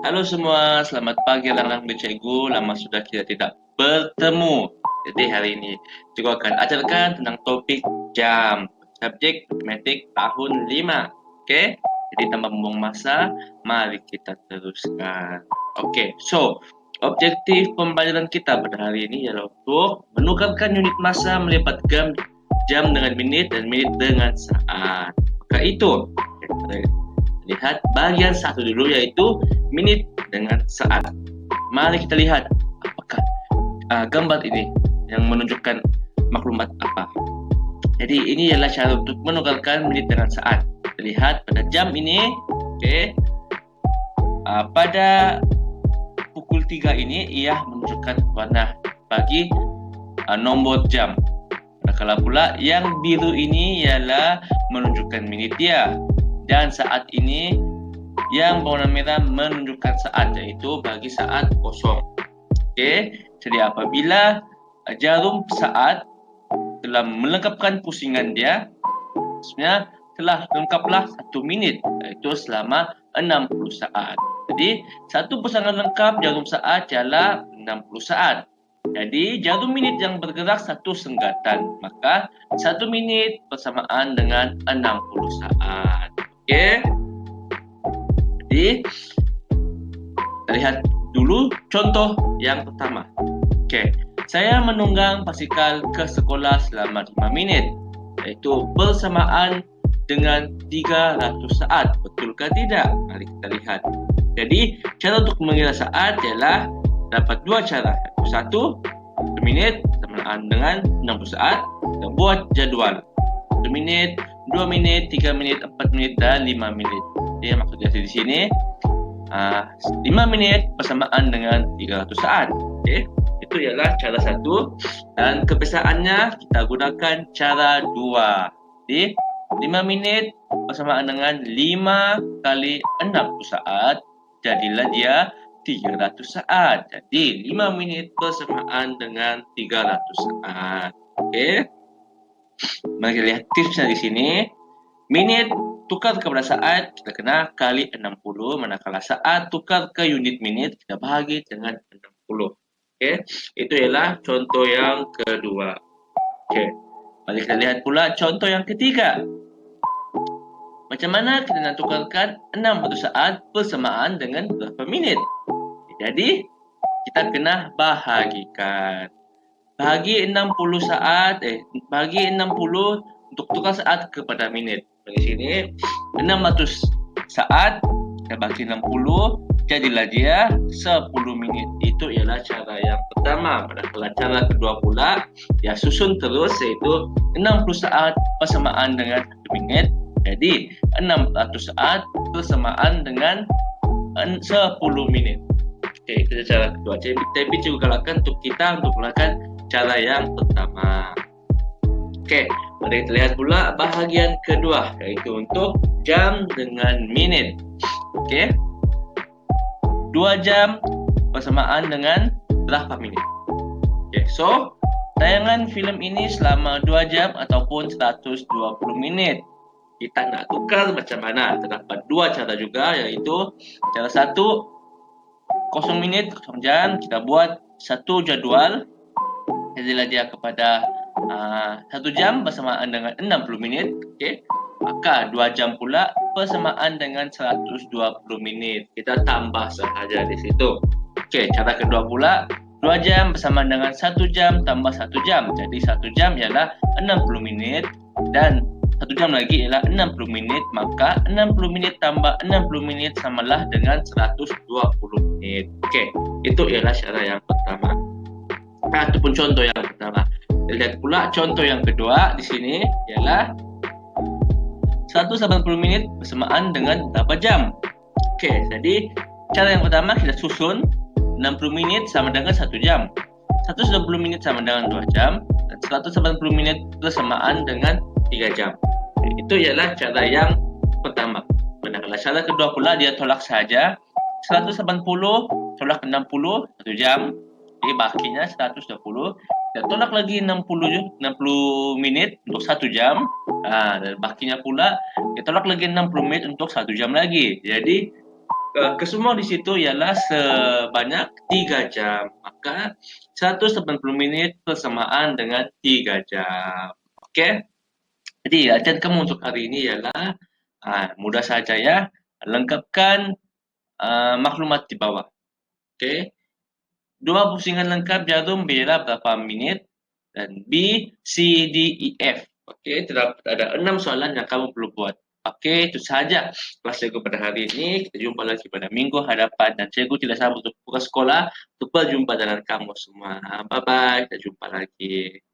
Halo semua, selamat pagi anak-anak di Cikgu. Lama sudah kita tidak bertemu. Jadi hari ini Cikgu akan ajarkan tentang topik jam, subjek matematik tahun 5. Oke? Jadi tanpa membuang masa, mari kita teruskan. Oke, so objektif pembelajaran kita pada hari ini ialah untuk menukarkan unit massa melipat jam dengan menit dan menit dengan saat. Maka itu, lihat bagian satu dulu yaitu menit dengan saat. Mari kita lihat apakah gambar ini yang menunjukkan maklumat apa. Jadi ini adalah cara untuk menukarkan menit dengan saat. Kita lihat pada jam ini, oke. Pada pukul 3 ini ia menunjukkan warna bagi nombor jam. Manakala pula yang biru ini ialah menunjukkan menit dia. Dan saat ini yang berwarna merah menunjukkan saat, yaitu bagi saat kosong. Oke, jadi apabila jarum saat telah melengkapkan pusingan dia, sebenarnya telah lengkaplah 1 minit, yaitu selama 60 saat. Jadi satu pusingan lengkap jarum saat ialah 60 saat. Jadi jarum menit yang bergerak satu senggatan, maka 1 menit bersamaan dengan 60 saat. Oke. Jadi kita lihat dulu contoh yang pertama. Oke, saya menunggang basikal ke sekolah selama 5 menit, yaitu bersamaan dengan 300 saat. Betulkah tidak? Mari kita lihat. Jadi cara untuk mengira saat ialah dapat dua cara. Satu, 1 menit bersamaan dengan 60 saat. Kita buat jadwal. 1 menit, 2 menit, 3 menit, 4 menit, dan 5 menit. Jadi maksudnya di sini 5 menit bersamaan dengan 300 saat. Okay? Itu ialah cara satu. Dan kebiasaannya kita gunakan cara 2. Jadi 5 menit bersamaan dengan 5 kali 60 saat. Jadilah dia 300 saat. Jadi 5 menit bersamaan dengan 300 saat. Oke. Mari kita lihat tipsnya di sini. Menit tukar kepada saat kita kena kali 60, manakala saat tukar ke unit menit kita bahagi dengan 60. Oke, itu ialah contoh yang kedua. Oke, mari kita lihat pula contoh yang ketiga. Macam mana kita nak tukarkan 60 saat bersamaan dengan berapa minit? Jadi kita kena bahagikan. Bahagi 60 saat, bahagi 60 untuk tukar saat kepada minit. Di sini 600 saat kita bagi 60, jadilah dia 10 minit. Itu ialah cara yang pertama. Pada cara kedua pula ya susun terus, yaitu 60 saat bersamaan dengan 1 minit. Jadi 600 saat bersamaan dengan 10 minit. Oke, itu cara kedua. Tapi juga galakkan untuk kita untuk melakukan cara yang pertama. Oke, mari kita lihat pula bahagian kedua, yaitu untuk jam dengan minit. Oke, 2 jam bersamaan dengan berapa minit? Oke, so tayangan filem ini selama 2 jam ataupun 120 menit. Kita nak tukar macam mana? Terdapat dua cara juga, yaitu cara satu, 0 menit, 0 jam. Kita buat satu jadwal. Jadilah dia kepada 1 jam bersamaan dengan 60 minit. Okay. Maka 2 jam pula bersamaan dengan 120 minit. Kita tambah sahaja di situ. Okay, cara kedua pula 2 jam bersamaan dengan 1 jam tambah 1 jam. Jadi 1 jam ialah 60 menit dan 1 jam lagi ialah 60 menit. Maka 60 menit tambah 60 menit samalah dengan 120 menit. Okay, itu ialah cara yang pertama. Ataupun contoh yang pertama. Lihat pula contoh yang kedua di sini ialah 180 menit bersamaan dengan berapa jam. Okey, jadi cara yang pertama kita susun 60 menit sama dengan 1 jam. 190 menit sama dengan 2 jam dan 180 menit bersamaan dengan 3 jam. Itu ialah cara yang pertama. Manakala cara kedua pula dia tolak saja. 180 tolak 60 1 jam. Jadi bakinya 120. Kita tolak lagi 60 minit untuk 1 jam. Dan bakinya pula kita tolak lagi 60 menit untuk 1 jam lagi. Jadi Kesemua di situ ialah sebanyak 3 jam. Maka 180 menit bersamaan dengan 3 jam. Okey? Jadi latihan kamu untuk hari ini ialah mudah saja ya. Lengkapkan maklumat di bawah. Okey? 2 pusingan lengkap jarum bela berapa minit dan B, C, D, E, F. Okey, terdapat ada 6 soalan yang kamu perlu buat. Okey, itu sahaja kelas cikgu pada hari ini. Kita jumpa lagi pada minggu hadapan dan cikgu tidak sabar untuk buka sekolah untuk berjumpa dengan kamu semua. Bye-bye, kita jumpa lagi.